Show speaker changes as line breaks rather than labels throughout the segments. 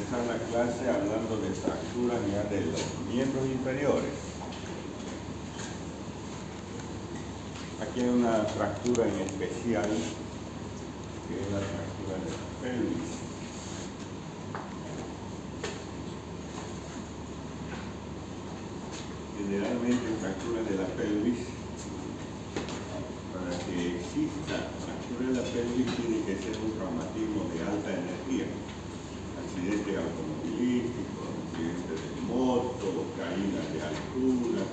comenzar la clase hablando de fracturas ya de los miembros inferiores. Aquí hay una fractura en especial, que es la fractura de la pelvis. Generalmente fracturas de la pelvis, para que exista fractura de la pelvis tiene que ser un traumatismo de alta energía. Accidentes automovilísticos, accidentes de moto, caídas de altura.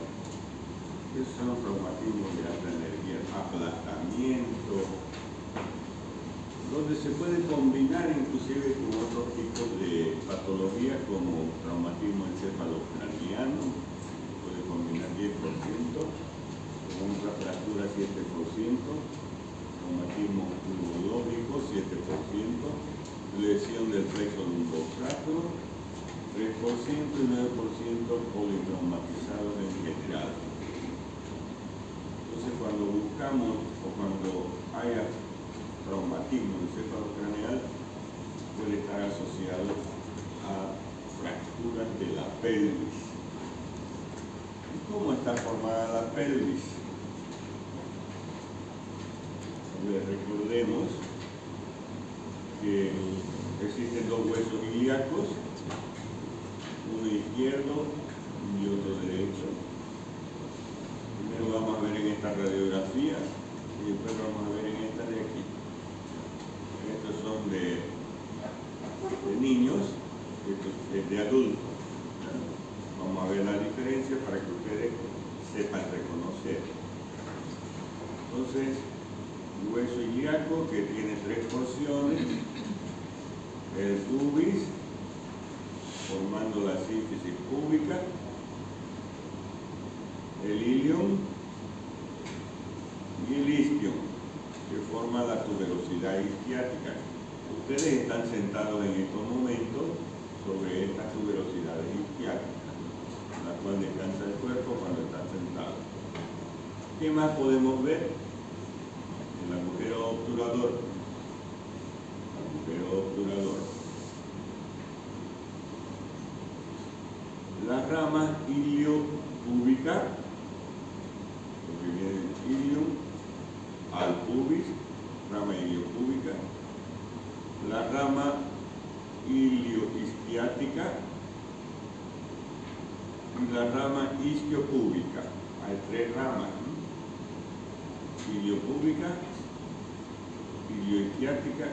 Esos son traumatismos de alta energía, aplastamiento, donde se puede combinar inclusive con otros tipos de patologías como traumatismo encefalocraniano, se puede combinar 10%, con otra fractura 7%, traumatismo urológico 7%, lesión del plexo lumbosacro 3% y 9% politraumatizados en general. Entonces, cuando buscamos o cuando haya traumatismo encefalocraneal, puede estar asociado a fracturas de la pelvis. ¿Y cómo está formada la pelvis? Recordemos que existen dos huesos ilíacos, uno izquierdo y otro derecho. Primero vamos a ver en esta radiografía y después vamos a ver en esta de aquí. Estos son de niños, estos es de adultos. Vamos a ver la diferencia para que ustedes sepan reconocer. Entonces, hueso ilíaco que tiene 3 porciones, el pubis, formando la sínfisis púbica, el ilium y el isquium, que forma la tuberosidad isquiática. Ustedes están sentados en estos momentos sobre estas tuberosidades isquiáticas, la cual descansa el cuerpo cuando están sentados. ¿Qué más podemos ver? El agujero obturador. La rama iliopúbica, porque viene el ilium al pubis, rama iliopúbica. La rama ilioisquiática y la rama isquiopúbica. Hay 3 ramas, ¿no? Iliopúbica, ilioisquiática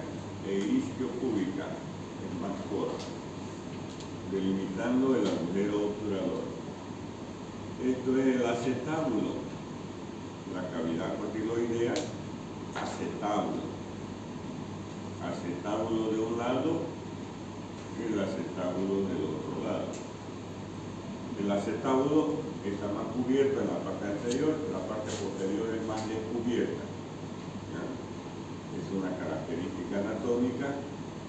e isquiopúbica, es más corta, delimitando el agujero obturador. Esto es el acetábulo, la cavidad cotiloidea, acetábulo de un lado y el acetábulo del otro lado. El acetábulo está más cubierto en la parte anterior, la parte posterior es más descubierta. Es una característica anatómica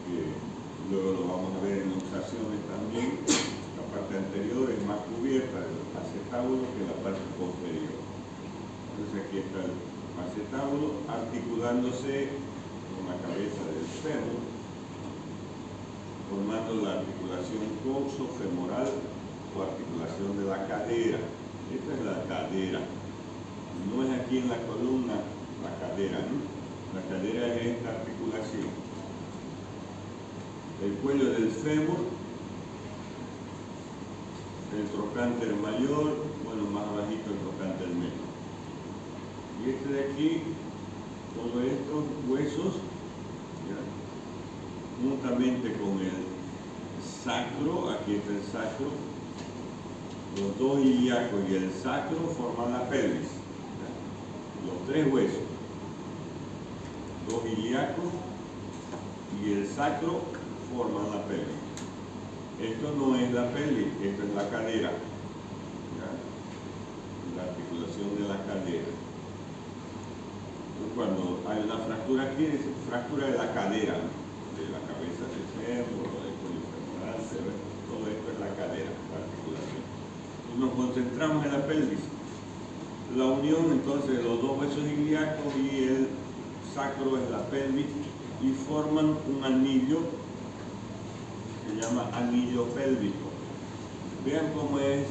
que luego lo vamos a ver en luxaciones también. La parte anterior es más cubierta del acetábulo que la parte posterior. Entonces aquí está el acetábulo articulándose con la cabeza del fémur, formando la articulación coxo-femoral o articulación de la cadera. Esta es la cadera. No es aquí en la columna la cadera, ¿no? La cadera es esta articulación. El cuello del fémur, el trocánter mayor, bueno, más abajito el trocánter menor. Y este de aquí, todos estos huesos, ¿ya? Juntamente con el sacro, aquí está el sacro, los 2 ilíacos y el sacro forman la pelvis, ¿ya? Los 3 huesos, 2 ilíacos y el sacro forman la pelvis. Esto no es la pelvis, esto es la cadera, ¿ya? La articulación de la cadera. Entonces, cuando hay una fractura aquí, es fractura de la cadera, ¿no? De la cabeza del fémur o del cuello femoral, todo esto es la cadera, la articulación. Y nos concentramos en la pelvis. La unión entonces de los 2 huesos ilíacos y el sacro es la pelvis y forman un anillo se llama anillo pélvico. Vean cómo es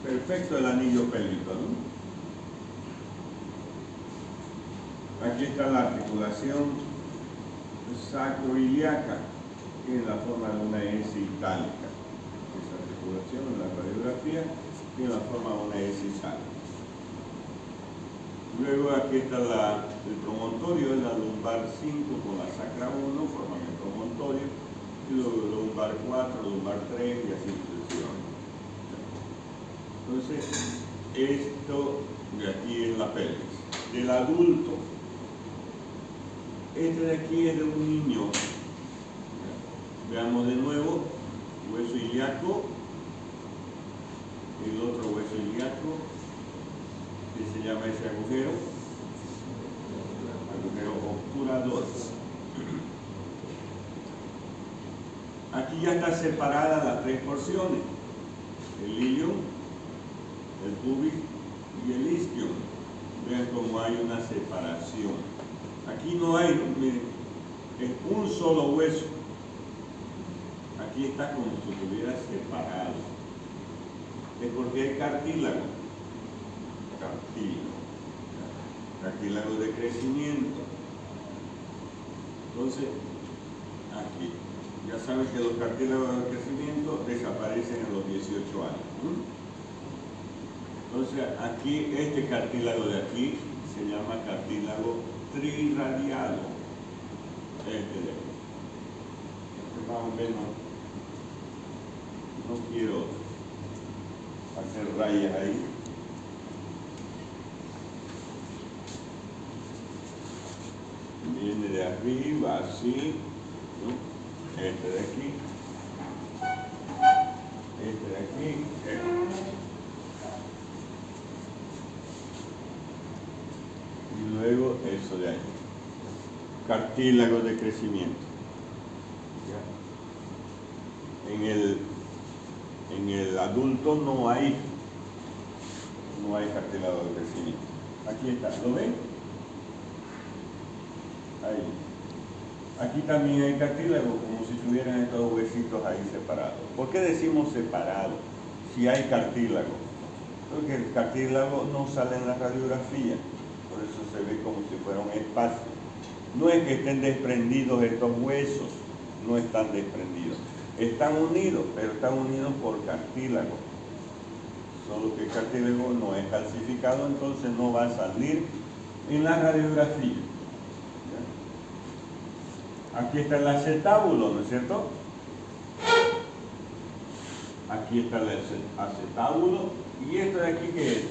perfecto el anillo pélvico, ¿no? Aquí está la articulación sacroiliaca, que es la forma de una S itálica. Esa articulación en la radiografía tiene la forma de una S itálica. Luego aquí está el promontorio, es la lumbar 5 con la sacra 1, forman el promontorio, y luego lumbar 4, lumbar 3 y así sucesivamente. Entonces, esto de aquí es la pelvis. Del adulto, este de aquí es de un niño. Veamos de nuevo, hueso ilíaco, el otro hueso ilíaco, que se llama ese agujero obturador. Aquí ya están separadas las tres porciones, el ilium, el pubis y el isquion. Vean cómo hay una separación. Aquí no hay, miren, es un solo hueso. Aquí está como si estuviera separado. Es porque hay cartílago. Cartílago de crecimiento. Entonces, aquí. Ya saben que los cartílagos de crecimiento desaparecen a los 18 años. Entonces, aquí, este cartílago de aquí se llama cartílago triradiado. Este de aquí. Más o menos, no quiero hacer rayas ahí. Viene de arriba, así, ¿no? Este de aquí, este de aquí, y luego eso de ahí, cartílago de crecimiento. En el adulto no hay cartílago de crecimiento. Aquí está, ¿lo ven? Ahí. Aquí también hay cartílago, como si tuvieran estos huesitos ahí separados. ¿Por qué decimos separado si hay cartílago? Porque el cartílago no sale en la radiografía, por eso se ve como si fuera un espacio. No es que estén desprendidos estos huesos, no están desprendidos. Están unidos, pero están unidos por cartílago. Solo que el cartílago no es calcificado, entonces no va a salir en la radiografía. Aquí está el acetábulo, ¿no es cierto? Aquí está el acetábulo. ¿Y esto de aquí qué es?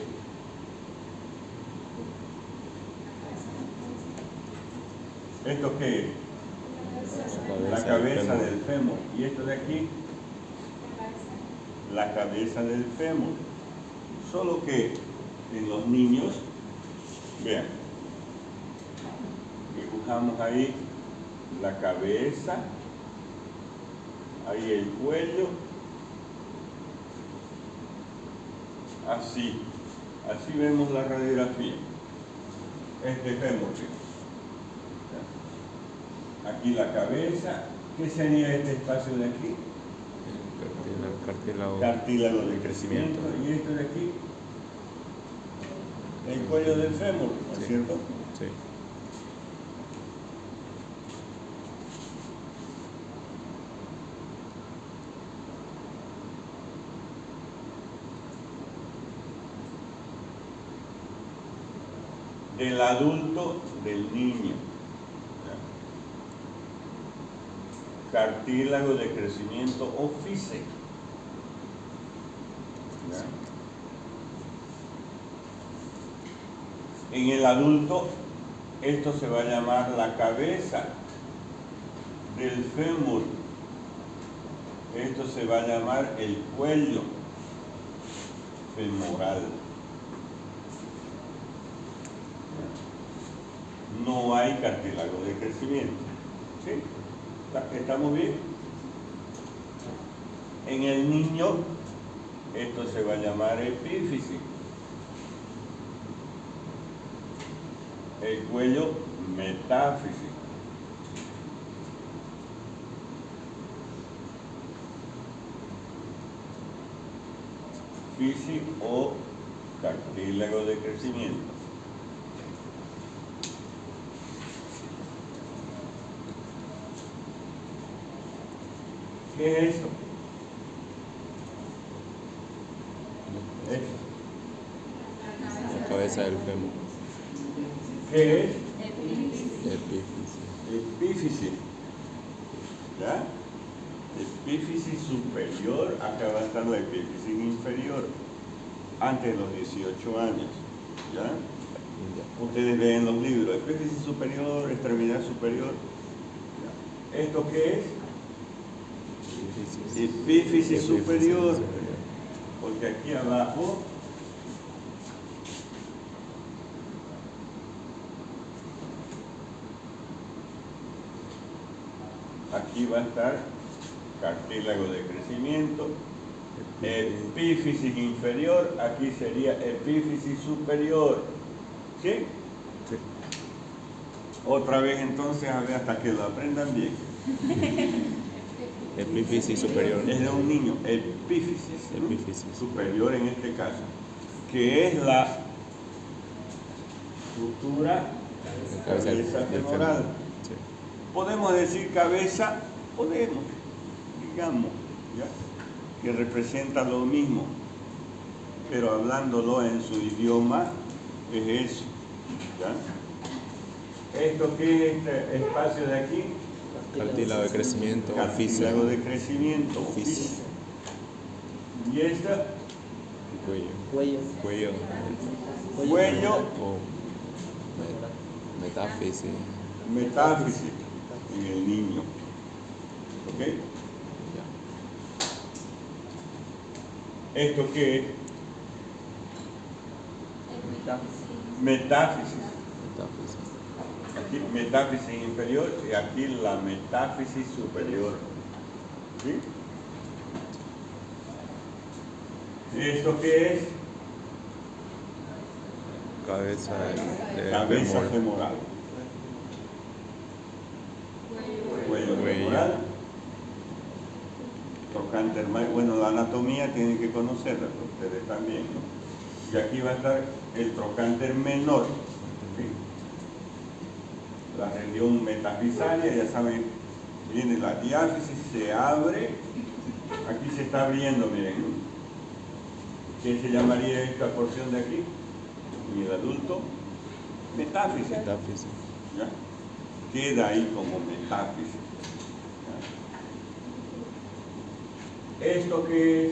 ¿Esto qué es? La cabeza del fémur. ¿Y esto de aquí? La cabeza del fémur. Solo que en los niños, vean, dibujamos ahí la cabeza, ahí el cuello, así vemos la radiografía. Este fémur. Aquí la cabeza. ¿Qué sería este espacio de aquí? Cartílago de crecimiento. Y esto de aquí, el cuello del fémur, ¿no es cierto?
Sí.
Del adulto, del niño. Cartílago de crecimiento o físico. En el adulto, esto se va a llamar la cabeza del fémur. Esto se va a llamar el cuello femoral. No hay cartílago de crecimiento. ¿Sí? ¿Estamos bien? En el niño, esto se va a llamar epífisis. El cuello, metáfisis. epífisis o cartílago de crecimiento. ¿Qué es eso?
La cabeza del fémur.
¿Qué es?
Epífisis.
Epífisis. ¿Ya? Epífisis superior, acá va a estar la epífisis inferior, antes de los 18 años. ¿Ya? Ustedes leen los libros, epífisis superior, extremidad superior. ¿Ya? ¿Esto qué es? Epífisis superior. Porque aquí abajo aquí va a estar cartílago de crecimiento, epífisis inferior, aquí sería epífisis superior. ¿Sí?
Sí.
Otra vez entonces, a ver, hasta que lo aprendan bien.
Epífisis superior.
Es de un niño, epífisis, ¿no?
Epífisis.
Superior en este caso, que es la futura cabeza femoral.
Sí.
Podemos decir cabeza, podemos, digamos, ¿ya? Que representa lo mismo, pero hablándolo en su idioma es eso, ¿ya? ¿Esto qué es este espacio de aquí?
Cartílago de crecimiento.
Cartílago de crecimiento,
oficio.
Y esta,
Cuello.
cuello,
O metáfisis.
metáfisis en el niño. ¿Ok?
Ya.
¿Esto qué es? Metáfisis.
Metáfisis.
Aquí metáfisis inferior y aquí la metáfisis superior. ¿Sí? ¿Esto qué es?
Cabeza de
Cabeza
fémur.
femoral. Cuello
Cuello.
femoral. Trocánter hermano. Bueno, la anatomía tienen que conocerla, ustedes también, ¿no? Y aquí va a estar el trocánter menor. ¿Sí? La región metafisaria, ya saben, viene la diáfisis, se abre, aquí se está abriendo, miren, ¿no? ¿Qué se llamaría esta porción de aquí? En el adulto, metáfisis.
Metáfisis.
¿Ya? Queda ahí como metáfisis. ¿Ya? ¿Esto qué es?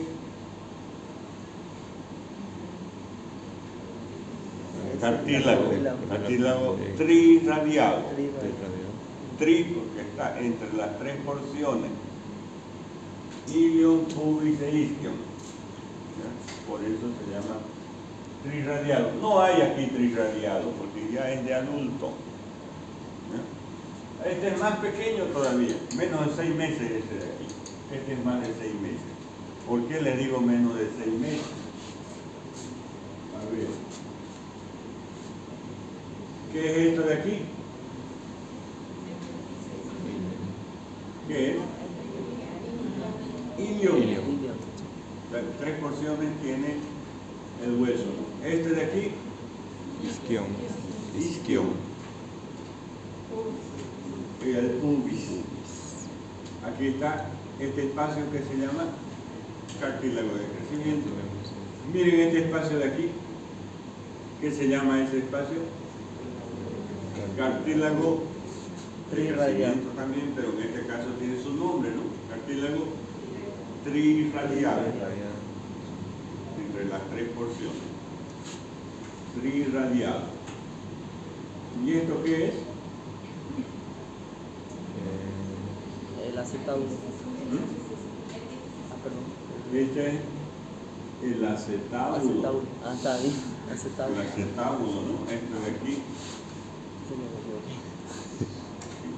Cartílago. Cartílago triradiado. Tri porque está entre las tres porciones. Ilion, pubis e isquion. ¿Ya? Por eso se llama triradiado. No hay aquí triradiado porque ya es de adulto. ¿Ya? Este es más pequeño todavía, menos de 6 meses este de aquí. Este es más de 6 meses. ¿Por qué le digo menos de 6 meses? A ver. ¿Qué es esto de aquí? ¿Qué es? Ilion. Las 3 porciones tiene el hueso. Este de aquí,
Isquion.
isquion. Y el pubis. Aquí está este espacio que se llama cartílago de crecimiento. Miren este espacio de aquí. ¿Qué se llama ese espacio? Cartílago de crecimiento también, pero en este caso tiene su nombre, ¿no? Cartílago triradial. Entre las 3 porciones. Triradial. ¿Y esto qué es?
El acetábulo. Perdón.
Este es el acetábulo.
Acetábulo. Ah, está bien.
El
Acetábulo.
acetábulo, ¿no? Esto de aquí,
Sí, me equivoqué.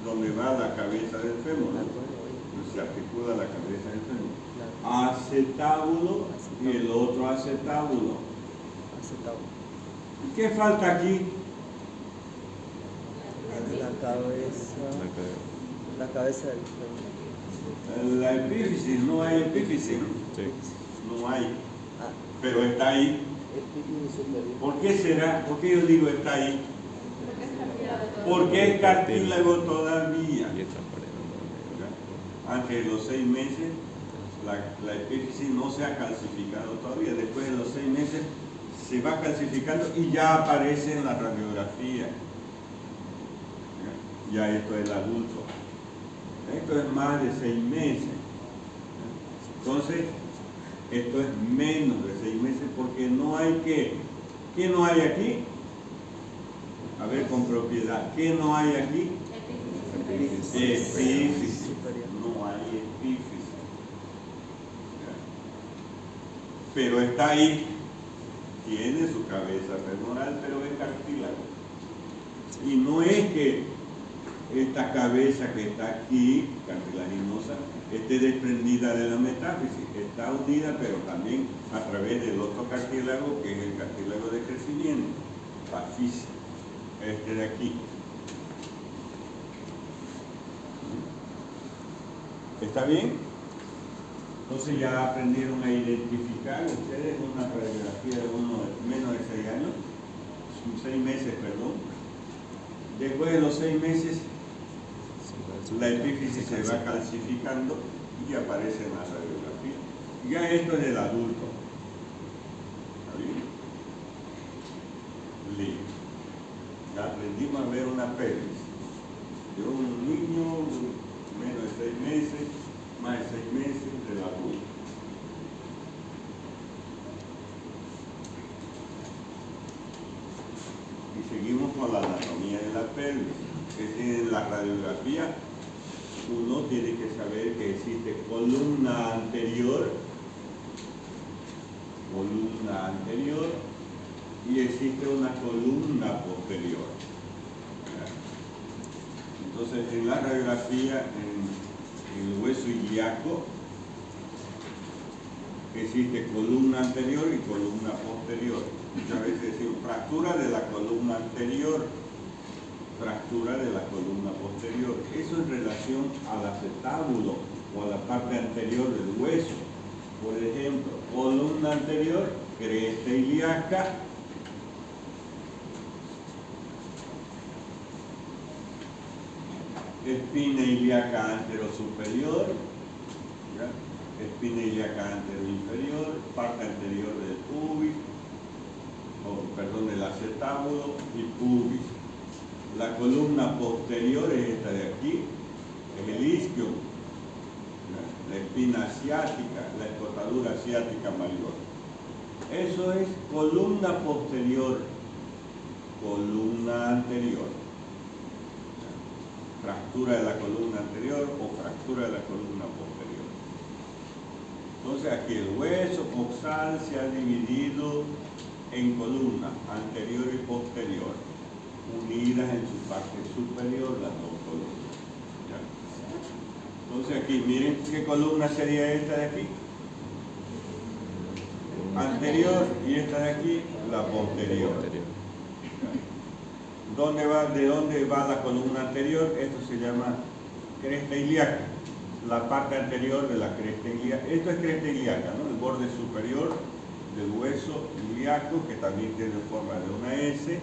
donde va la cabeza del fémur, ¿no? Se articula la cabeza del fémur. Acetábulo y el otro acetábulo.
Acetábulo.
¿Y qué falta aquí?
La cabeza del fémur.
La epífisis, no hay epífisis.
Sí.
No hay. pero está ahí.
Epífisis superior.
¿Por qué será? ¿Por qué yo digo está ahí? Porque es cartílago todavía.
Y esta pared no.
Antes de los 6 meses, la epífisis no se ha calcificado todavía. Después de los 6 meses se va calcificando y ya aparece en la radiografía. Ya esto es el adulto. Esto es más de 6 meses. Entonces, esto es menos de 6 meses porque no hay que. ¿Qué no hay aquí? A ver, con propiedad. ¿Qué no hay aquí? Epífisis.
Superior.
No hay epífisis. Pero está ahí. Tiene su cabeza femoral, pero es cartílago. Y no es que esta cabeza que está aquí, cartilaginosa, esté desprendida de la metáfisis. Está unida, pero también a través del otro cartílago, que es el cartílago de crecimiento, la física. Este de aquí. ¿Está bien? Entonces ya aprendieron a identificar ustedes una radiografía de menos de 6 años, 6 meses, perdón. Después de los 6 meses, la epífisis se va calcificando y aparece en la radiografía. Ya esto es del adulto. ¿Está bien? Listo. Ya aprendimos a ver una pelvis de un niño menos de 6 meses, más de 6 meses del adulto. Y seguimos con la anatomía de la pelvis. Es decir, en la radiografía uno tiene que saber que existe columna anterior y existe una columna posterior. Entonces, en la radiografía, en el hueso ilíaco, existe columna anterior y columna posterior. Muchas veces decimos fractura de la columna anterior, fractura de la columna posterior. Eso en relación al acetábulo o a la parte anterior del hueso. Por ejemplo, columna anterior, cresta ilíaca, espina ilíaca anterosuperior, espina ilíaca anteroinferior, parte anterior del pubis, del acetábulo y pubis. La columna posterior es esta de aquí, es el isquion, la espina asiática, la escotadura asiática mayor. Eso es columna posterior, columna anterior. Fractura de la columna anterior o fractura de la columna posterior. Entonces aquí el hueso coxal se ha dividido en columnas anterior y posterior, unidas en su parte superior las dos columnas. ¿Ya? Entonces aquí miren qué columna sería esta de aquí, anterior, y esta de aquí la posterior. ¿De dónde va la columna anterior? Esto se llama cresta ilíaca, la parte anterior de la cresta ilíaca. Esto es cresta ilíaca, ¿no? El borde superior del hueso ilíaco, que también tiene forma de una S.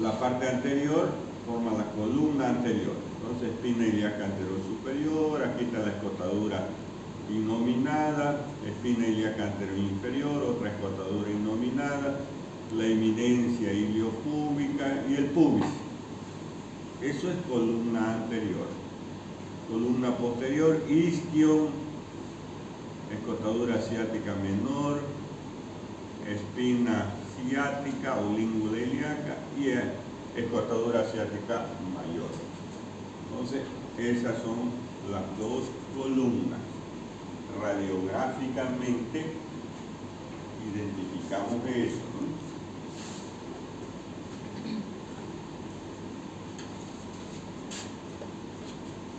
La parte anterior forma la columna anterior. Entonces, espina ilíaca anterior superior, aquí está la escotadura innominada, espina ilíaca anterior inferior, otra escotadura innominada, la eminencia iliopúbica y el pubis. Eso es columna anterior. Columna posterior, isquion, escotadura asiática menor, espina ciática o língula ilíaca y escotadura asiática mayor. Entonces, esas son las dos columnas. Radiográficamente identificamos eso, ¿no?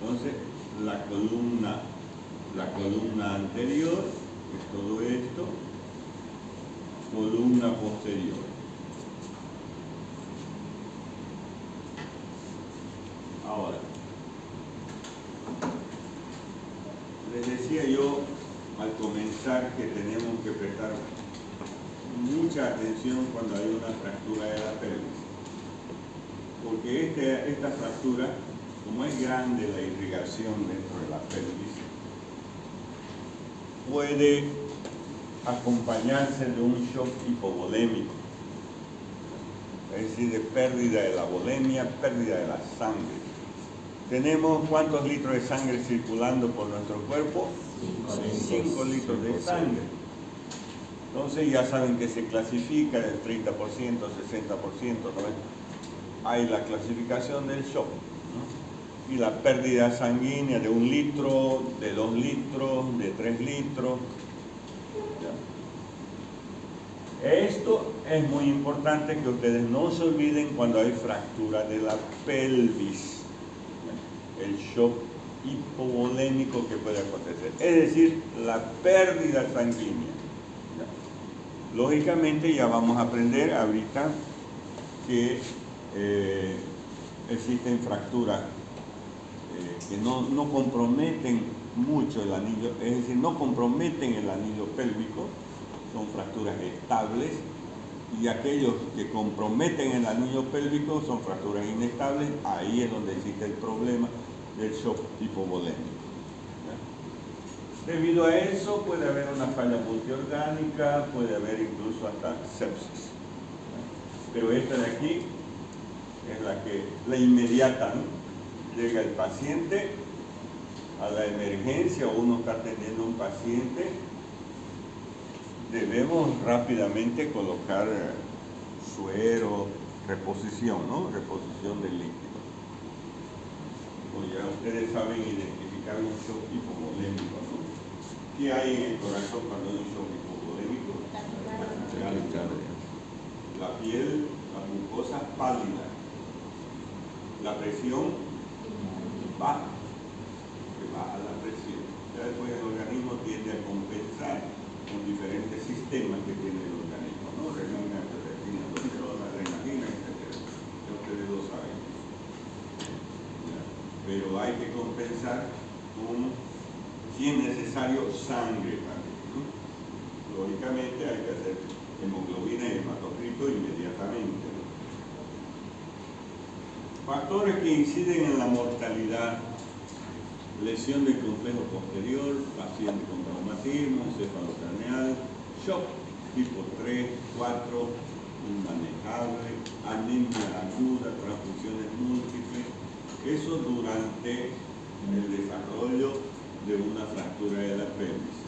Entonces, la columna anterior es todo esto, columna posterior. Ahora, les decía yo al comenzar que tenemos que prestar mucha atención cuando hay una fractura de la pelvis. Porque esta fractura, como es grande la irrigación dentro de la pelvis, puede acompañarse de un shock hipovolémico, es decir, de pérdida de la volemia, pérdida de la sangre. ¿Tenemos cuántos litros de sangre circulando por nuestro cuerpo? 5 litros de sangre. Entonces ya saben que se clasifica del 30%, 60%, 90%. Hay la clasificación del shock, ¿no? Y la pérdida sanguínea de 1 litro, de 2 litros, de 3 litros. ¿Ya? Esto es muy importante que ustedes no se olviden cuando hay fractura de la pelvis. ¿Ya? El shock hipovolémico que puede acontecer, es decir, la pérdida sanguínea. ¿Ya? Lógicamente ya vamos a aprender ahorita que existen fracturas que no comprometen mucho el anillo, es decir, no comprometen el anillo pélvico, son fracturas estables, y aquellos que comprometen el anillo pélvico son fracturas inestables. Ahí es donde existe el problema del shock hipovolémico. ¿Ya? Debido a eso puede haber una falla multiorgánica, puede haber incluso hasta sepsis. ¿Ya? Pero esta de aquí es la inmediata, ¿no? Llega el paciente a la emergencia o uno está atendiendo a un paciente, debemos rápidamente colocar suero, reposición, ¿no? Reposición del líquido. Como ya ustedes saben identificar un shock hipovolémico, ¿no? ¿Qué hay en el corazón cuando hay un shock hipovolémico? La piel, la mucosa pálida. La presión baja, que baja la presión. Ya después el organismo tiende a compensar con diferentes sistemas que tiene el organismo, ¿no? Renina, angiotensina, adrenalina, etc. Ya ustedes lo saben. ¿Ya? Pero hay que compensar con, si es necesario, sangre también, ¿no? Lógicamente hay que hacer hemoglobina y hematocrito inmediatamente, ¿no? Factores que inciden en la mortalidad: lesión del complejo posterior, paciente con traumatismo, encefalocraneal, shock tipo 3, 4, inmanejable, anemia aguda, transfusiones múltiples. Eso durante el desarrollo de una fractura de la pelvis.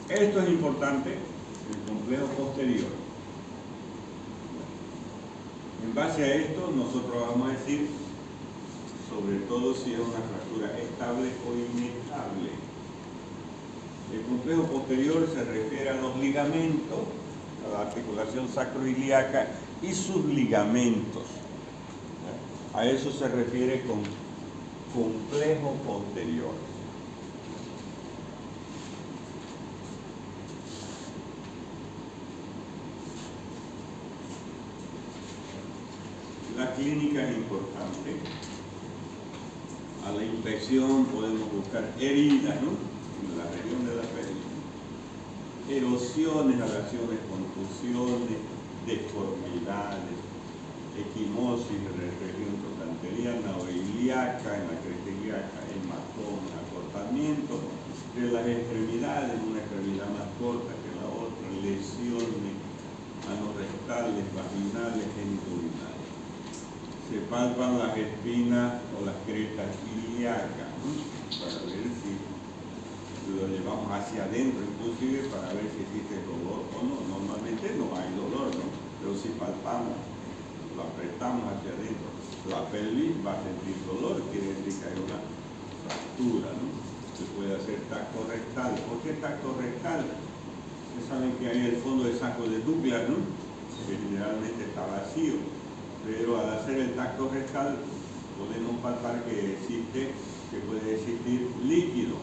Esto es importante, el complejo posterior. En base a esto, nosotros vamos a decir, sobre todo si es una fractura estable o inestable. El complejo posterior se refiere a los ligamentos, a la articulación sacroiliaca y sus ligamentos. A eso se refiere con complejo posterior. La clínica es importante. A la infección podemos buscar heridas, ¿no? En la región de la pelvis, erosiones, abrasiones, contusiones, deformidades, equimosis en la región trochanteriana o ilíaca, en la cresta ilíaca, hematoma, acortamiento de las extremidades, una extremidad más corta que la otra, lesiones anorrectales, vaginales, genitourinarias. Se palpan las espinas o las crestas ilíacas, ¿no? Para ver si lo llevamos hacia adentro, inclusive para ver si existe dolor o no. Normalmente no hay dolor, ¿no? Pero si palpamos, lo apretamos hacia adentro, la pelvis va a sentir dolor, quiere decir que hay una fractura, ¿no? Se puede hacer tacto rectal. ¿Por qué tacto rectal? Ustedes saben que hay el fondo de saco de Douglas, ¿no? Que generalmente está vacío. Pero al hacer el tacto rectal podemos palpar que puede existir líquido,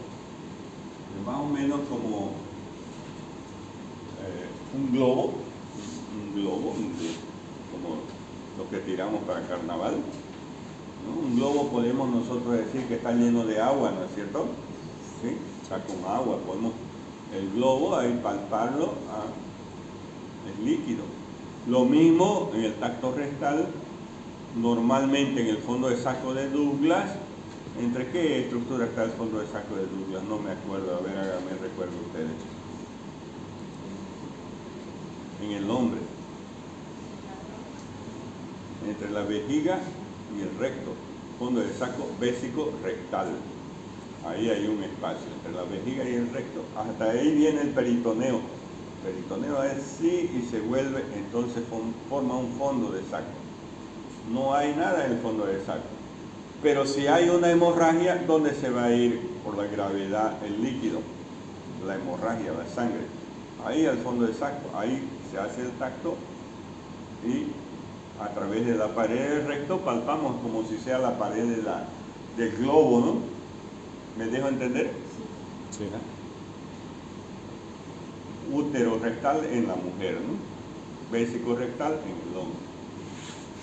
más o menos como un globo, como lo que tiramos para carnaval, ¿no? Un globo podemos nosotros decir que está lleno de agua, ¿no es cierto? ¿Sí? está con agua, podemos el globo ahí palparlo, es líquido. Lo mismo en el tacto rectal, normalmente en el fondo de saco de Douglas. ¿Entre qué estructura está el fondo de saco de Douglas? No me acuerdo, a ver, háganme recuerdo ustedes. En el hombre. Entre la vejiga y el recto. Fondo de saco vésico rectal. Ahí hay un espacio entre la vejiga y el recto. Hasta ahí viene el peritoneo. El peritoneo es así y se vuelve, entonces forma un fondo de saco. No hay nada en el fondo de saco. Pero si hay una hemorragia, ¿dónde se va a ir por la gravedad el líquido? La hemorragia, la sangre. Ahí al fondo del saco, ahí se hace el tacto y a través de la pared del recto palpamos como si sea la pared del globo, ¿no? ¿Me dejo entender?
Sí.
Útero rectal en la mujer, ¿no? Vésico rectal en el hombre.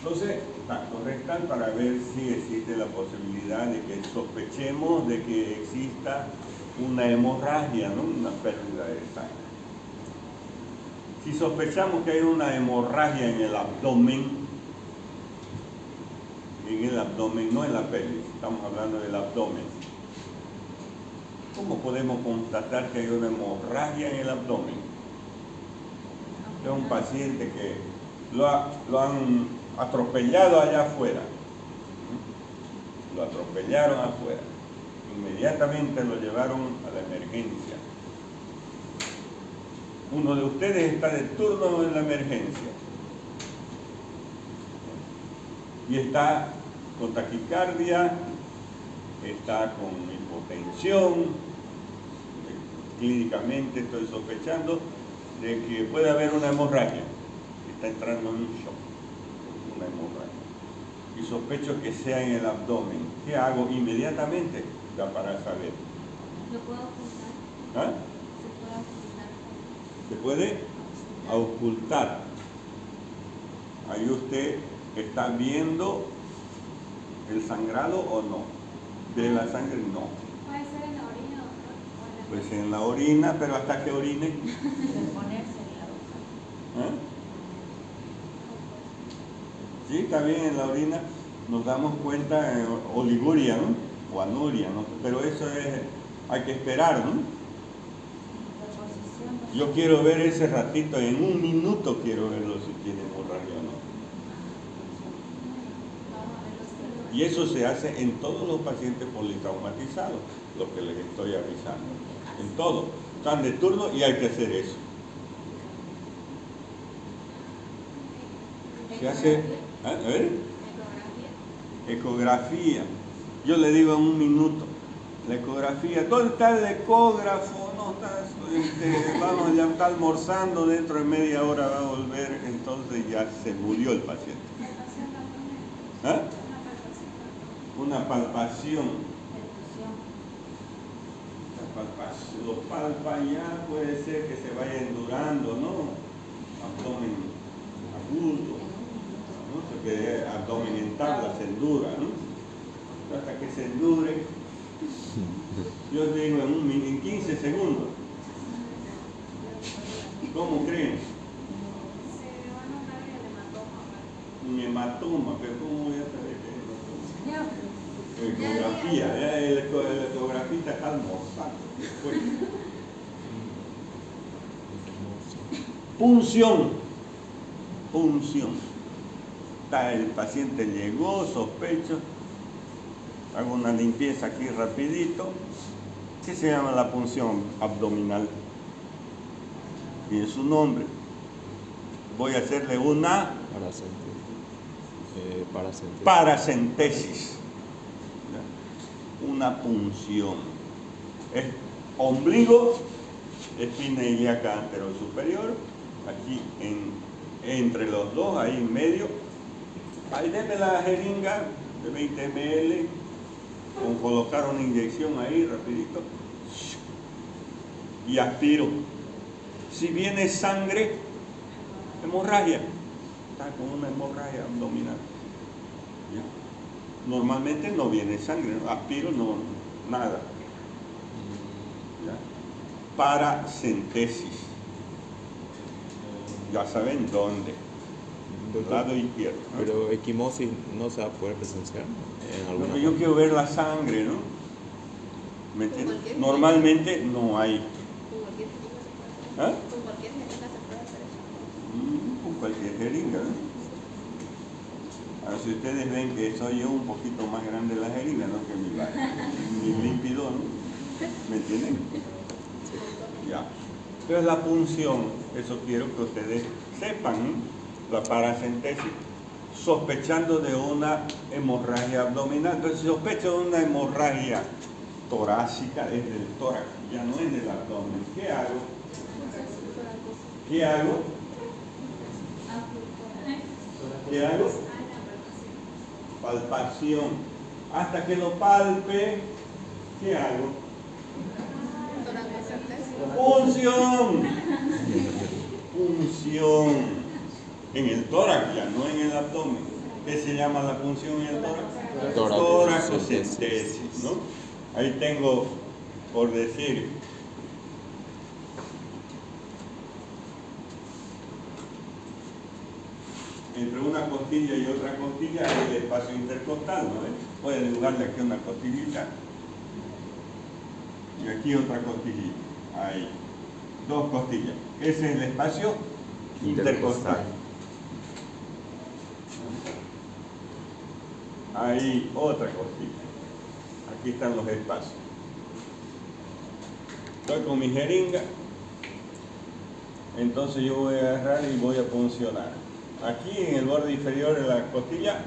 Entonces, tacto rectal para ver si existe la posibilidad de que sospechemos de que exista una hemorragia, ¿no? Una pérdida de sangre. Si sospechamos que hay una hemorragia en el abdomen, no en la pelvis, estamos hablando del abdomen. ¿Cómo podemos constatar que hay una hemorragia en el abdomen? Es un paciente que lo han atropellado allá afuera. Lo atropellaron afuera. Inmediatamente lo llevaron a la emergencia. Uno de ustedes está de turno en la emergencia. Y está con taquicardia, está con hipotensión. Clínicamente estoy sospechando de que puede haber una hemorragia. Está entrando en un shock, una hemorragia. Y sospecho que sea en el abdomen. ¿Qué hago inmediatamente? Ya para saber.
¿Lo puedo ocultar?
¿Ah?
¿Se puede ocultar?
¿Se puede auscultar? Ahí usted está viendo el sangrado o no. De la sangre no.
¿Puede ser en la orina, doctor? ¿O en la
Pues en la orina, pero hasta que orine.
ponerse en la boca?
¿Ah? Sí, está bien en la orina. Nos damos cuenta, oliguria, ¿no? O anuria, ¿no? Pero eso es, hay que esperar, ¿no? Yo quiero ver ese ratito, en un minuto quiero verlo si tiene hemorragia o no. Y eso se hace en todos los pacientes politraumatizados, lo que les estoy avisando. En todos. Están de turno y hay que hacer eso. Se hace, a ver, ecografía. Yo le digo en un minuto. La ecografía, ¿dónde está el ecógrafo? No está, vamos, ya está almorzando, dentro de media hora va a volver, entonces ya se murió el paciente. ¿Ah? Una palpación. Lo palpa ya, puede ser que se vaya endurando, ¿no? Abdomen agudo, ¿no? Se quede abdomen en tabla, se endura, ¿no? Hasta que se endure, yo digo en 15 segundos. ¿Cómo creen?
Se va a notar el hematoma.
Un hematoma, pero ¿cómo voy a saber que es hematoma?
Ya.
Ecografía, ya el ecografista está almorzando. Después. Punción. El paciente llegó, sospecho. Hago una limpieza aquí rapidito. ¿Qué se llama la punción abdominal? Y es su nombre. Voy a hacerle una paracentesis. Una punción. Es ombligo, espina ilíaca anterior superior, aquí entre los dos, ahí en medio. Ahí denme la jeringa de 20 ml, con colocar una inyección ahí rapidito y aspiro. Si viene sangre, hemorragia, está con una hemorragia abdominal. ¿Ya? Normalmente no viene sangre, ¿no? Aspiro, no, nada. paracentesis. Ya saben dónde.
Doctor,
Lado izquierdo, ¿no?
pero equimosis no se va a poder presenciar en alguna
Porque yo quiero ver la sangre, ¿no? ¿Me entiendes? Normalmente no hay.
Con cualquier jeringa se puede hacer.
¿Ah?
Con cualquier jeringa se puede hacer eso.
Con cualquier jeringa, ¿no? Ahora, si ustedes ven que soy yo un poquito más grande la jeringa, ¿no? Que mi líquido, ¿no? ¿Me entienden? Ya. Entonces la punción, eso quiero que ustedes sepan, ¿no? La paracentesis, sospechando de una hemorragia abdominal. Entonces, si sospecho de una hemorragia torácica, es del tórax, ya no es del abdomen. ¿Qué hago? ¿Qué hago? ¿Qué hago? Palpación. Hasta que lo palpe, ¿qué hago? Punción. Punción. En el tórax, ya no en el abdomen. ¿Qué se llama la punción en el tórax? Toracocentesis, ¿no? Ahí tengo, por decir, entre una costilla y otra costilla hay el espacio intercostal, ¿no? Voy a dibujarle aquí una costillita y aquí otra costillita. Ahí, dos costillas. Ese es el espacio intercostal. Ahí otra costilla. Aquí están los espacios. Estoy con mi jeringa. Entonces yo voy a agarrar y voy a puncionar. Aquí en el borde inferior de la costilla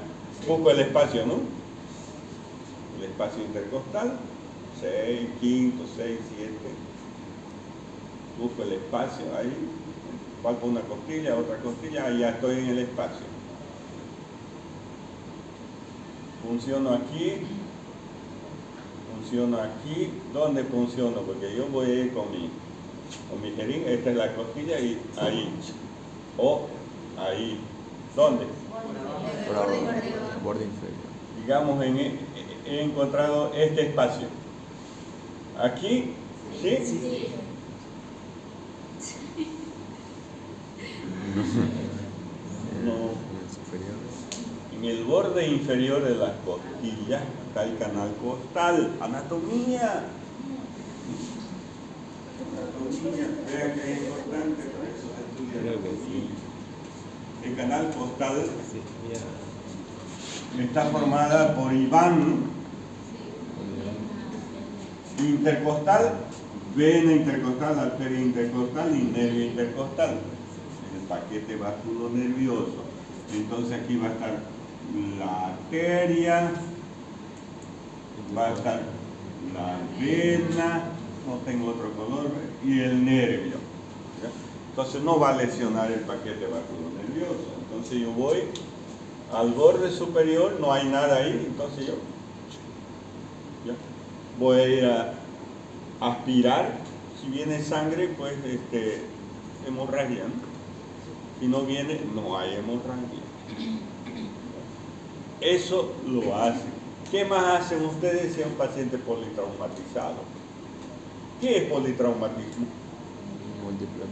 busco el espacio, ¿no? El espacio intercostal. 6, quinto, 6, 7. Busco el espacio ahí. Palpo una costilla, otra costilla, y ya estoy en el espacio. Funciono aquí. ¿Dónde funciono? Porque yo voy a ir con mi jeringa, esta es la costilla y ahí. O ahí. ¿Dónde?
borde inferior.
Digamos, he encontrado este espacio. Aquí, ¿sí?
Sí.
No.
En el superior.
En el borde inferior de las costillas está el canal costal. Anatomía. Vean que es importante, por eso se estudia
Creo que
anatomía. El canal costal
Sí, ya.
está formada por Iván intercostal, vena intercostal, arteria intercostal y nervio intercostal. El paquete vasculonervioso. Entonces aquí va a estar la arteria, va a estar la vena, no tengo otro color, y el nervio. ¿Ya? Entonces no va a lesionar el paquete vasculonervioso. Entonces yo voy al borde superior, no hay nada ahí, entonces yo ¿ya? Voy a ir a aspirar. Si viene sangre, pues hemorragia, ¿no? Si no viene, no hay hemorragia. Eso lo hacen. ¿Qué más hacen ustedes si es un paciente politraumatizado? ¿Qué es politraumatismo?
Múltiple.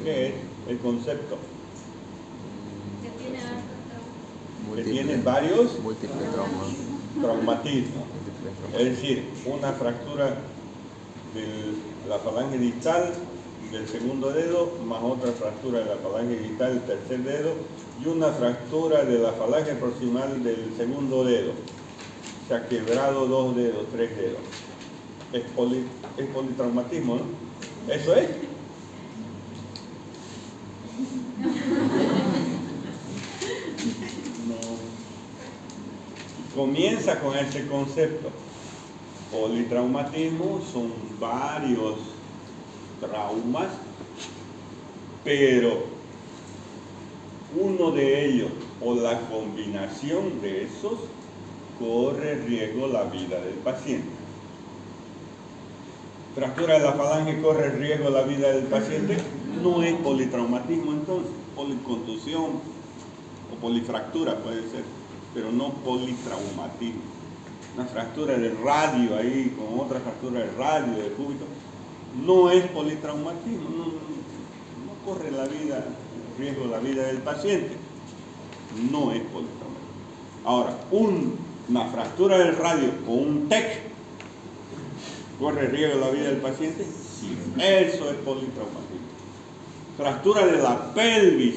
¿Qué es el concepto?
Que tiene harto
Que tiene varios
Múltiple trauma.
traumatismos.
Múltiple trauma.
Es decir, una fractura de la falange distal del segundo dedo, más otra fractura de la falange distal del tercer dedo y una fractura de la falange proximal del segundo dedo. Se ha quebrado 2 dedos, 3 dedos. Es politraumatismo, ¿no? ¿Eso es? No. Comienza con ese concepto. Politraumatismo son varios traumas, pero uno de ellos o la combinación de esos corre riesgo la vida del paciente. Fractura de la falange corre riesgo la vida del paciente, no es politraumatismo entonces, policontusión o polifractura puede ser, pero no politraumatismo. Una fractura de radio ahí con otra fractura de radio, de cúbito, no es politraumatismo, no corre riesgo la vida del paciente, no es politraumatismo. Ahora, una fractura del radio con un TEC, ¿corre riesgo la vida del paciente? Sí, eso es politraumatismo. Fractura de la pelvis,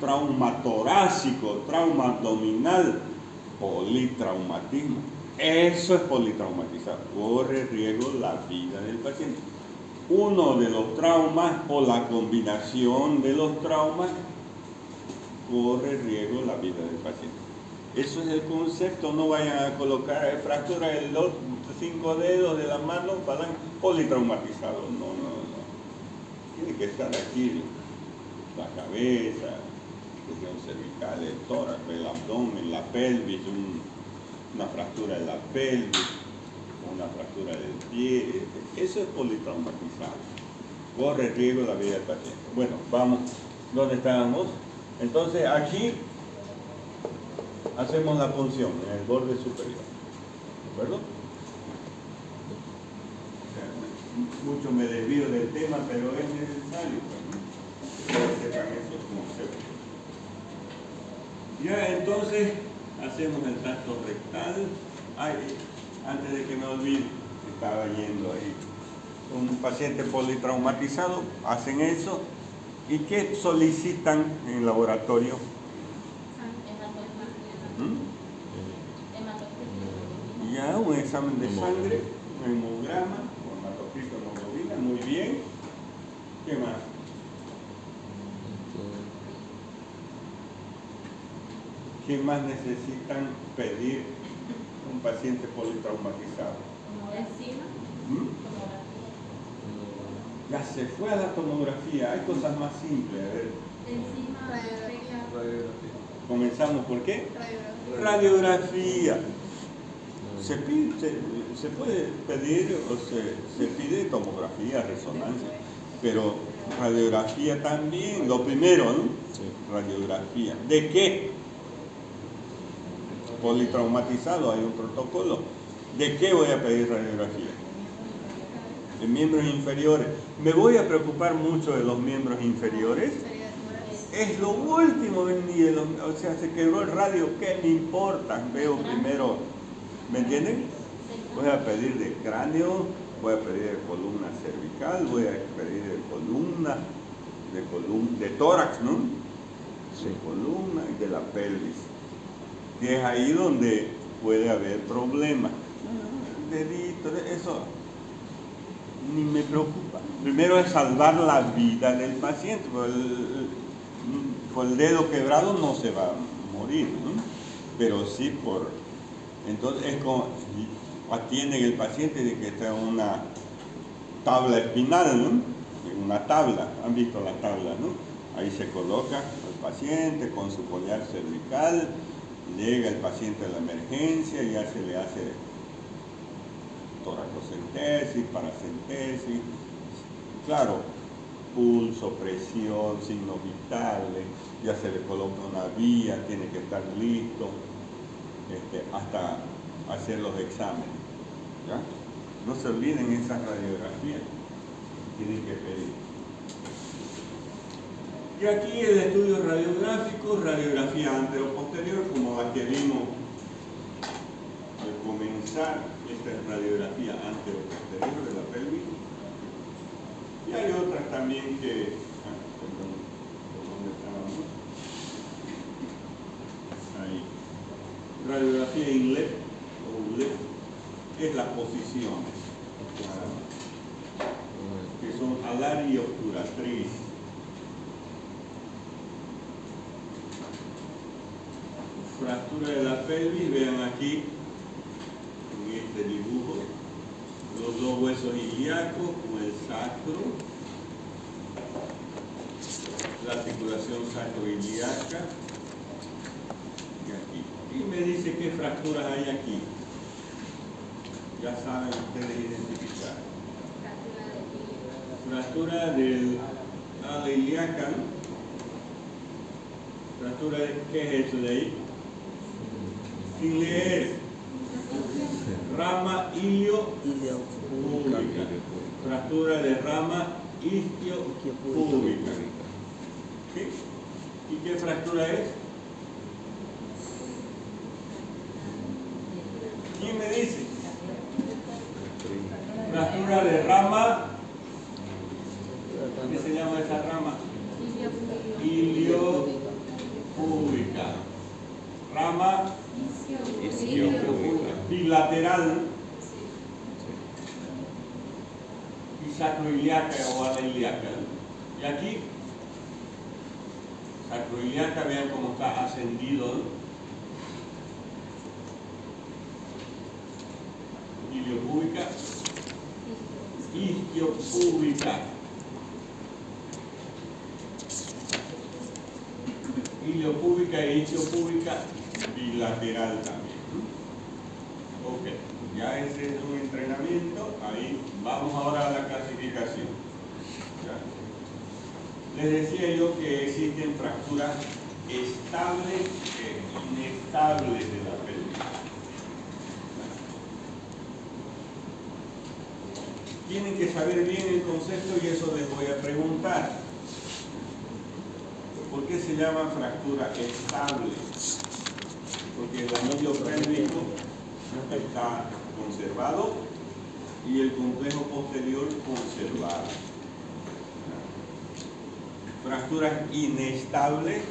trauma torácico, trauma abdominal, politraumatismo. Eso es politraumatizado, corre riesgo la vida del paciente. Uno de los traumas o la combinación de los traumas corre riesgo la vida del paciente. Eso es el concepto, no vayan a colocar fractura de los 5 dedos de la mano para politraumatizado. No. Tiene que estar aquí la cabeza, región cervical, el tórax, el abdomen, la pelvis, una fractura de la pelvis, una fractura del pie. Eso es politraumatizado. Corre riesgo la vida del paciente. Bueno, vamos, ¿dónde estábamos? Entonces aquí hacemos la punción en el borde superior. ¿De acuerdo? Mucho me desvío del tema, pero es necesario que sepan esos conceptos. Ya, entonces hacemos el tacto rectal. Antes de que me olvide, estaba yendo ahí. Un paciente politraumatizado, hacen eso. ¿Y qué solicitan en el laboratorio? Ya, un examen de sangre, un hemograma, hematocrit, hemoglobina, muy bien. ¿Qué más? ¿Qué más necesitan pedir un paciente politraumatizado? Ya se fue a la tomografía, hay cosas más simples. A ver. Comenzamos por qué? Radiografía. Se puede pedir o se pide tomografía, resonancia, pero radiografía también, lo primero, ¿no?
Sí.
Radiografía. ¿De qué? Politraumatizado, hay un protocolo. ¿De qué voy a pedir radiografía? De miembros inferiores. ¿Me voy a preocupar mucho de los miembros inferiores? Es lo último, o sea, se quebró el radio, ¿qué me importa? Veo primero, ¿me entienden? Voy a pedir de cráneo, voy a pedir de columna cervical, voy a pedir de columna, de tórax, ¿no?
Sí.
De columna y de la pelvis. Y es ahí donde puede haber problemas. Dedito, eso ni me preocupa. Primero es salvar la vida del paciente, por el dedo quebrado no se va a morir, ¿no? Pero sí entonces es como atienden el paciente de que está en una tabla espinal, ¿no? En una tabla, han visto la tabla, ¿no? Ahí se coloca al paciente con su collar cervical, llega el paciente a la emergencia y ya se le hace toracocentesis, paracentesis, claro, pulso, presión, signos vitales, ya se le coloca una vía, tiene que estar listo hasta hacer los exámenes. ¿Ya? No se olviden esas radiografías, tienen que pedir. Y aquí el estudio radiográfico, radiografía anteroposterior, como la que vimos al comenzar. Esta es radiografía anteroposterior de la pelvis. Y hay otras también que, perdón, ¿por dónde estábamos? Ahí. Radiografía inlet o ULEP es las posiciones, que son alar y obturatriz. Fractura de la pelvis, vean aquí en este dibujo los dos huesos ilíacos con el sacro, la articulación sacroiliaca y aquí. Y me dice qué fracturas hay aquí. Ya saben ustedes identificar. Fractura del ala ilíaca, ¿no? Fractura de, ¿qué es eso de ahí? Sin leer. rama ilio
Ilio
púbica. Fractura de rama isquiopúbica. ¿Sí? ¿Y qué fractura es? ¿Quién me dice? Fractura de rama. ¿Qué se llama esa rama? Iliopúbica. Rama
Isquiopúbica.
bilateral y sacroiliaca o alailiaca. Y aquí, sacroiliaca, vean cómo está ascendido, ¿no? Iliopúbica, isquiopúbica. Iliopúbica e isquiopúbica bilateral también. Ok, ya ese es un entrenamiento. Ahí vamos ahora a la clasificación. ¿Ya? Les decía yo que existen fracturas estables e inestables de la pelvis. Tienen que saber bien el concepto y eso les voy a preguntar. ¿Por qué se llama fractura estable? Porque el anillo pélvico está conservado y el complejo posterior conservado. Fracturas inestables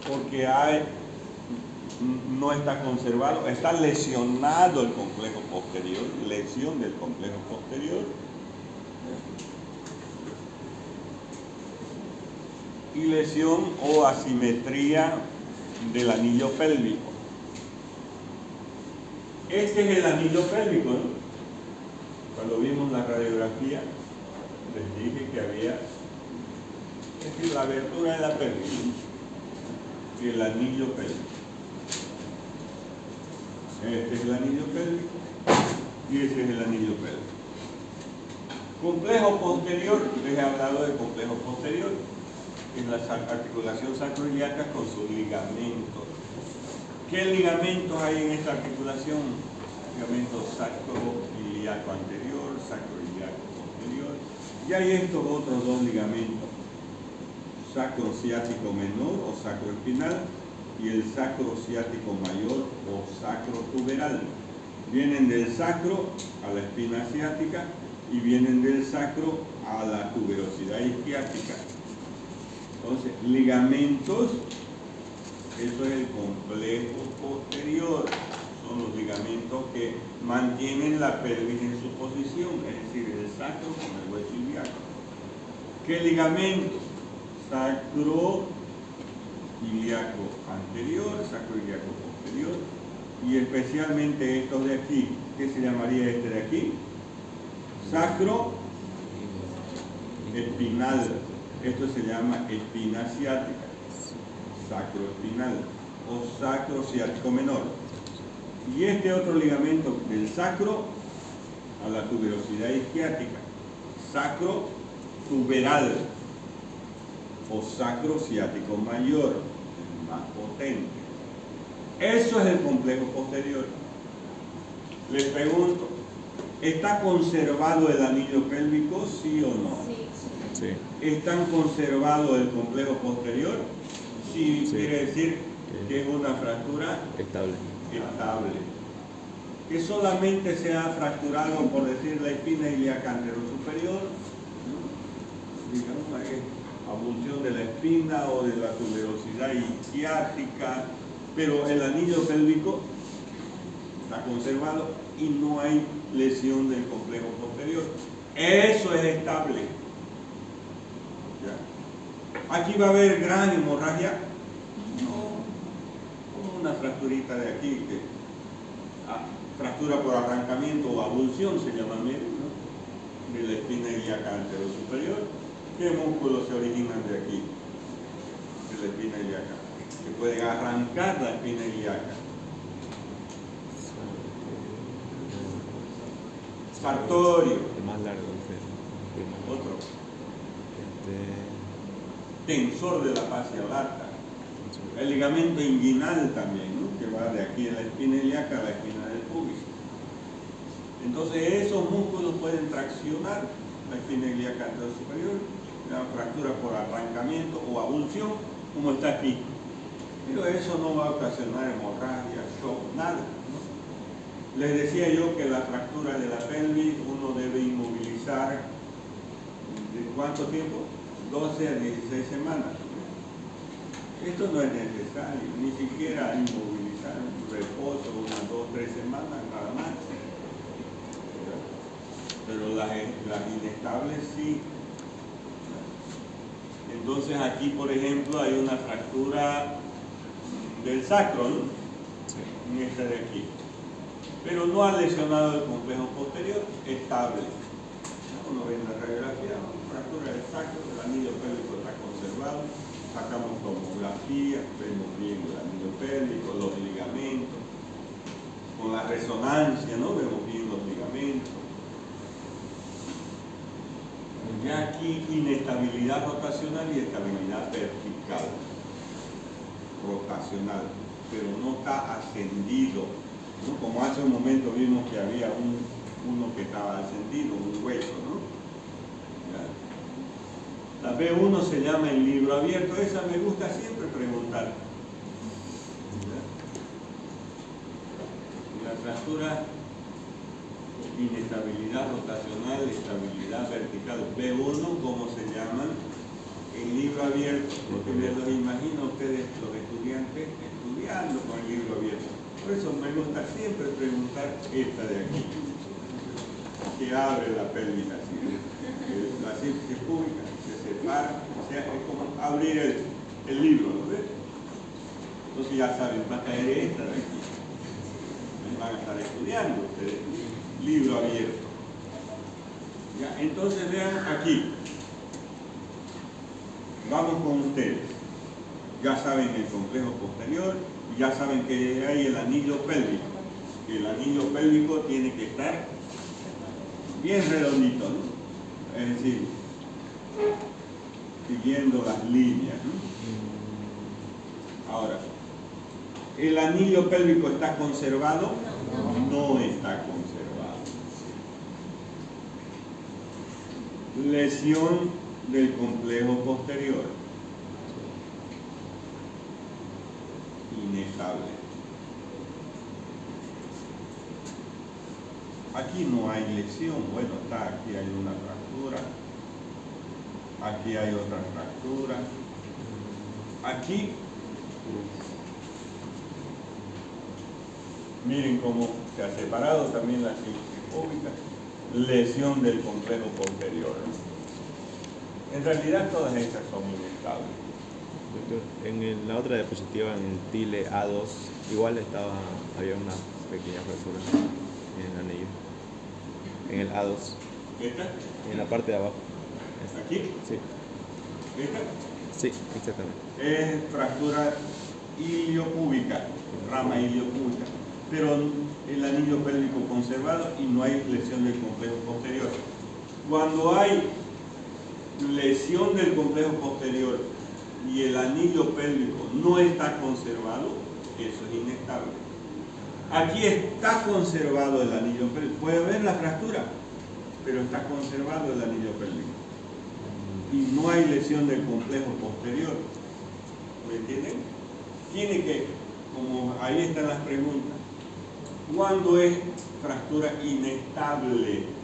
porque no está conservado, está lesionado el complejo posterior, lesión del complejo posterior. Y lesión o asimetría del anillo pélvico. Este es el anillo pélvico, ¿no? Cuando vimos la radiografía, les dije que había, es decir, la abertura de la pelvis y el anillo pélvico. Este es el anillo pélvico y ese es el anillo pélvico. Complejo posterior, les he hablado de complejo posterior. Es la articulación sacroiliaca con sus ligamentos. ¿Qué ligamentos hay en esta articulación? Ligamento sacroiliaco anterior, sacroiliaco posterior. Y hay estos otros dos ligamentos, sacrociático menor o sacroespinal y el sacrociático mayor o sacrotuberal. Vienen del sacro a la espina ciática y vienen del sacro a la tuberosidad isquiática. Entonces, ligamentos, eso es el complejo posterior, son los ligamentos que mantienen la pelvis en su posición, es decir, el sacro con el hueso ilíaco. ¿Qué ligamento? Sacro ilíaco anterior, sacro ilíaco posterior, y especialmente estos de aquí. ¿Qué se llamaría este de aquí? Sacro espinal. Esto se llama espina ciática, sacroespinal o sacrociático menor. Y este otro ligamento del sacro a la tuberosidad isquiática, sacrotuberal o sacrociático mayor, el más potente. Eso es el complejo posterior. Les pregunto, ¿está conservado el anillo pélvico, sí o no?
Sí.
Sí.
¿Están conservado el complejo posterior? Sí,
Sí.
quiere decir que es una fractura
Estable.
estable. Que solamente se ha fracturado, por decir, la espina ilíaca anterosuperior, ¿no? Digamos, hay abulsión de la espina o de la tuberosidad isquiática, pero el anillo pélvico está conservado y no hay lesión del complejo posterior. Eso es estable. Aquí va a haber gran hemorragia, no, como una fracturita de aquí, fractura por arrancamiento o abulsión se llama medio, ¿no? De la espina ilíaca anterosuperior. ¿Qué músculos se originan de aquí? De la espina ilíaca, que pueden arrancar la espina ilíaca. Sartorio.
El más largo,
Otro. Tensor de la fascia lata. El ligamento inguinal también, ¿no? Que va de aquí de la espina ilíaca a la espina del pubis. Entonces esos músculos pueden traccionar la espina ilíaca anterior superior, una fractura por arrancamiento o abulsión, como está aquí. Pero eso no va a ocasionar hemorragia, shock, nada, ¿no? Les decía yo que la fractura de la pelvis uno debe inmovilizar ¿de cuánto tiempo? 12 a 16 semanas. Esto no es necesario, ni siquiera inmovilizar un reposo, unas 2 o 3 semanas nada más. Pero las inestables sí. Entonces aquí, por ejemplo, hay una fractura del sacro, ¿no?
Sí.
En esta de aquí. Pero no ha lesionado el complejo posterior, estable. Uno ve en la radiografía, fractura del sacro, el anillo pélvico está conservado, sacamos tomografía, vemos bien el anillo pélvico, los ligamentos, con la resonancia, ¿no? Vemos bien los ligamentos. Ya aquí inestabilidad rotacional y estabilidad vertical. Rotacional, pero no está ascendido, ¿no? Como hace un momento vimos que había uno que estaba ascendido, un hueso, ¿no? ¿Ya? La B1 se llama el libro abierto, esa me gusta siempre preguntar. ¿Ya? La fractura, inestabilidad rotacional, estabilidad vertical, B1, ¿cómo se llaman? El libro abierto, porque me los imagino a ustedes, los estudiantes, estudiando con el libro abierto. Por eso me gusta siempre preguntar esta de aquí, que abre la pelvis así, la sínfisis pública, se separa, o sea, es como abrir el libro, ¿no ves? Entonces ya saben, va a caer esta de aquí. Van a estar estudiando ustedes, libro abierto. ¿Ya? Entonces vean aquí. Vamos con ustedes. Ya saben el complejo posterior, ya saben que hay el anillo pélvico. El anillo pélvico tiene que estar bien redondito, ¿no? Es decir, siguiendo las líneas, ¿no? Ahora, ¿el anillo pélvico está conservado? No está conservado. Lesión del complejo posterior, inestable. Aquí no hay lesión, bueno, aquí hay una fractura, aquí hay otra fractura, aquí, miren cómo se ha separado también la sínfisis pública, lesión del complejo posterior. En realidad todas estas son inestables.
Doctor, en la otra diapositiva, en el TILE A2, igual había una pequeña fractura en el anillo. En el A2.
¿Esta?
En la parte de abajo.
¿Aquí?
Sí.
¿Esta?
Sí, exactamente.
Es fractura iliopúbica, rama iliopúbica, pero el anillo pélvico conservado y no hay lesión del complejo posterior. Cuando hay lesión del complejo posterior y el anillo pélvico no está conservado, eso es inestable. Aquí está conservado el anillo pélvico. Puede haber la fractura, pero está conservado el anillo pélvico. Y no hay lesión del complejo posterior. ¿Me entienden? Tiene que, como ahí están las preguntas, ¿cuándo es fractura inestable?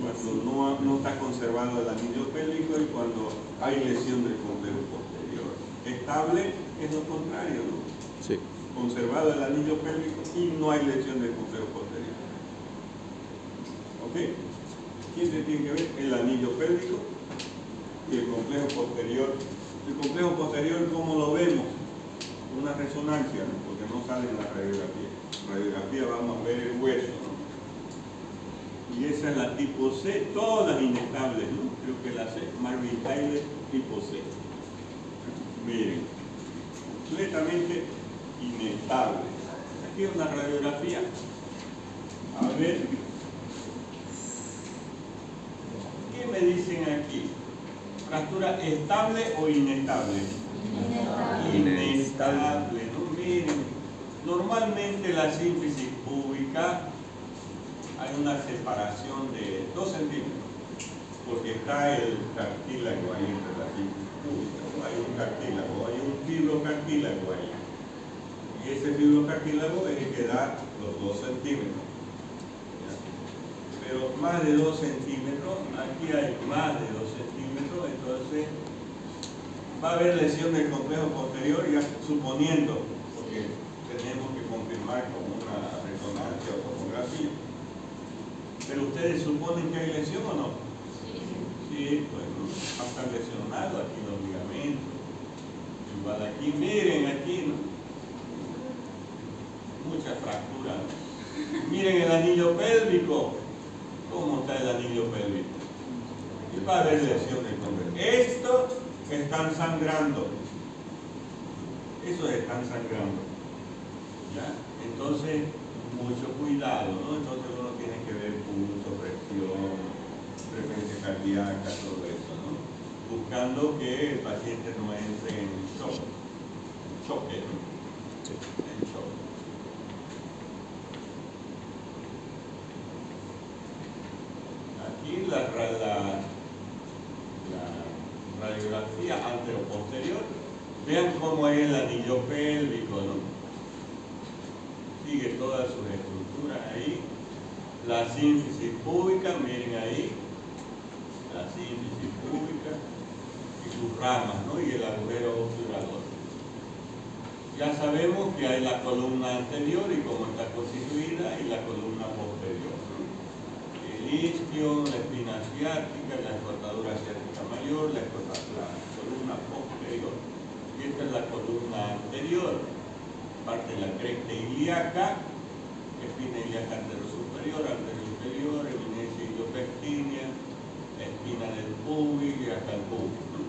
Cuando no está conservado el anillo pélvico y cuando hay lesión del complejo posterior. Estable es lo contrario, ¿no?
Sí.
Conservado el anillo pélvico y no hay lesión del complejo posterior. ¿Ok? ¿Quién se tiene que ver? El anillo pélvico y el complejo posterior. El complejo posterior, ¿cómo lo vemos? Una resonancia, ¿no? Porque no sale en la radiografía. En la radiografía vamos a ver el hueso, ¿no? Y esa es la tipo C, todas inestables, ¿no? Creo que la C, Marvin Tyler, tipo C. Miren, completamente inestable. Aquí una radiografía. A ver, ¿qué me dicen aquí? ¿Fractura estable o inestable? Inestable, ¿no? Miren, normalmente la sínfisis púbica hay una separación de 2 centímetros, porque está el cartílago ahí entre las sínfisis púbicas, hay un cartílago, hay un fibrocartílago ahí, y ese fibrocartílago es el que da los 2 centímetros. ¿Ya? Pero más de 2 centímetros, aquí hay más de 2 centímetros, entonces va a haber lesión del complejo posterior, ya suponiendo, porque tenemos que confirmar con una resonancia o tomografía. Pero ustedes suponen que hay lesión o no? Sí, pues no, va a estar lesionado aquí los ligamentos. Igual aquí, miren aquí, ¿no? Muchas fracturas. Miren el anillo pélvico. ¿Cómo está el anillo pélvico? Y va a haber lesión del complejo. Esto están sangrando. Esos están sangrando. ¿Ya? Entonces, mucho cuidado, ¿no? Entonces uno tiene que ver pulso, presión, frecuencia cardíaca, todo eso, ¿no? Buscando que el paciente no entre en choque, ¿no?
Sí.
En choque. Aquí la radiografía anteroposterior, vean cómo es el anillo pélvico, ¿no? Sigue todas sus estructuras ahí. La sínfisis púbica, miren ahí, la sínfisis púbica y sus ramas, ¿no? Y el agujero obturador. Ya sabemos que hay la columna anterior y cómo está constituida, y la columna posterior, ¿no? El isquio, la espina ciática, la escotadura ciática mayor, la columna posterior. Y esta es la columna anterior, parte de la cresta ilíaca, espina ilíaca anterosuperior, anteroinferior, eminencia iliopectínea, la espina del pubis y hasta el pubis, ¿no?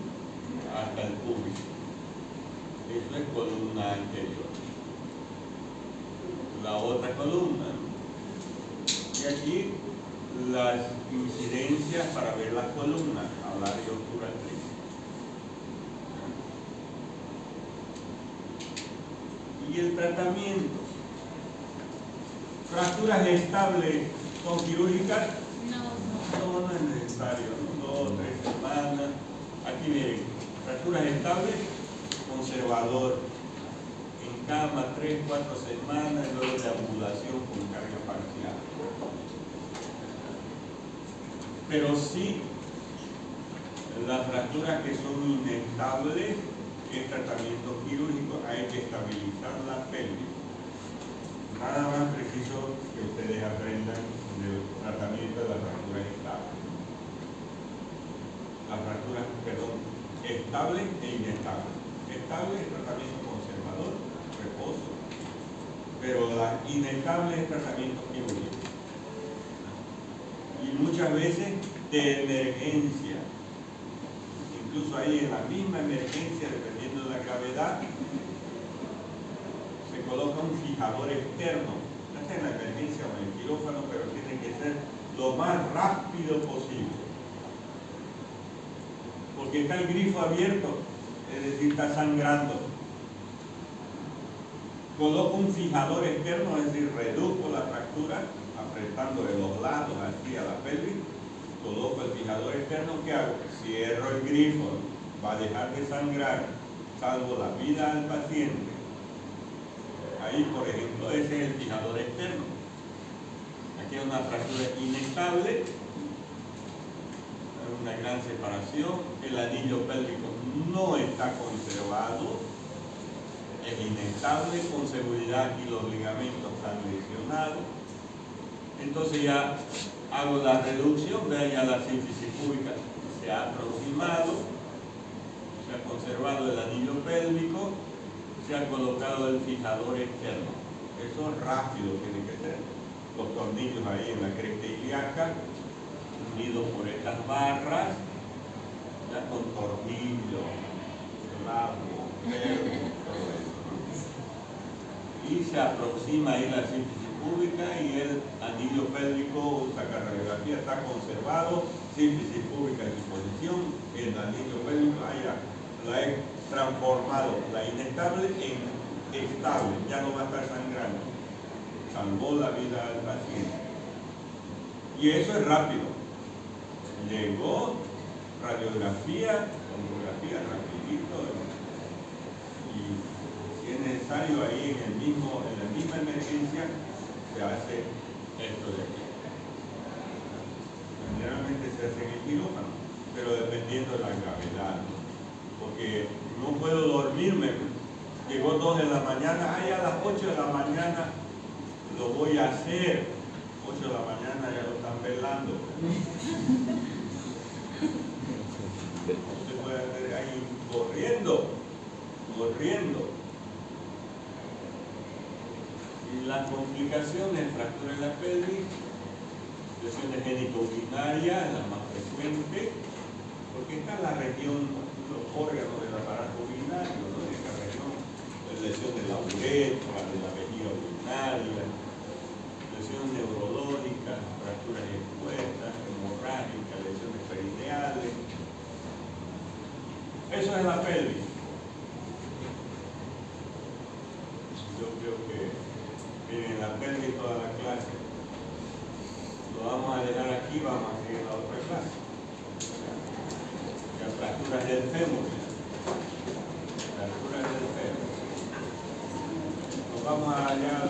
Hasta el pubis. Eso es columna anterior. La otra columna, ¿no? Y aquí las incidencias para ver las columnas, alaria obturatriz. Y el tratamiento. Fracturas estables son quirúrgicas. No es necesario, ¿no? 2 o 3 semanas. Aquí miren, fracturas estables, conservador. En cama 3 o 4 semanas, luego de ambulación con carga parcial. Pero sí, las fracturas que son inestables, el tratamiento quirúrgico, hay que estabilizar la pelvis. Nada más preciso que ustedes aprendan del tratamiento de las fracturas estables. Las fracturas, perdón, estables e inestables. Estable es tratamiento conservador, reposo, pero la inestable es tratamiento quirúrgico. Y muchas veces de emergencia. Incluso ahí en la misma emergencia, dependiendo de la gravedad, se coloca un fijador externo. No está en la emergencia o en el quirófano, pero tiene que ser lo más rápido posible. Porque está el grifo abierto, es decir, está sangrando. Coloco un fijador externo, es decir, reduzco la fractura, apretando de los lados aquí a la pelvis. Coloco el fijador externo, ¿qué hago? Cierro el grifo, va a dejar de sangrar, salvo la vida al paciente. Ahí, por ejemplo, ese es el fijador externo. Aquí hay una fractura inestable, hay una gran separación, el anillo pélvico no está conservado, es inestable, con seguridad aquí los ligamentos están lesionados. Entonces ya hago la reducción, vean ya la sínfisis púbica se ha aproximado, se ha conservado el anillo pélvico, se ha colocado el fijador externo. Eso rápido tiene que ser. Los tornillos ahí en la cresta ilíaca, unidos por estas barras, ya con tornillos, clavo, ferro, todo eso, ¿no? Y se aproxima ahí la sínfisis púbica y el anillo pélvico, sacarradiografía, está conservado, sínfisis púbica en su posición, el anillo pélvico allá, la he transformado, la inestable en estable, ya no va a estar sangrando, salvó la vida al paciente. Y eso es rápido. Llegó, radiografía, tomografía, rapidito. Y si es necesario ahí en la misma emergencia, se hace esto de aquí. Generalmente se hace en el quirófano, pero dependiendo de la gravedad. Porque no puedo dormirme. Llegó 2 de la mañana, a las 8 de la mañana lo voy a hacer. 8 de la mañana ya lo están velando. Usted puede hacer ahí corriendo. Y las complicaciones, fractura en la pelvis, lesiones genitourinarias, la más frecuente, porque está en la región, los órganos del aparato urinario, ¿no? En esta región, lesión de la uretra, de la vejiga urinaria, lesiones neurológicas, fracturas expuestas, hemorrágicas, lesiones perineales. Eso es la pelvis. Yo creo que, miren, la pelvis toda la clase. Lo vamos a dejar aquí, vamos a seguir la otra clase. Las fracturas del fémur. Fracturas del fémur. Nos vamos allá al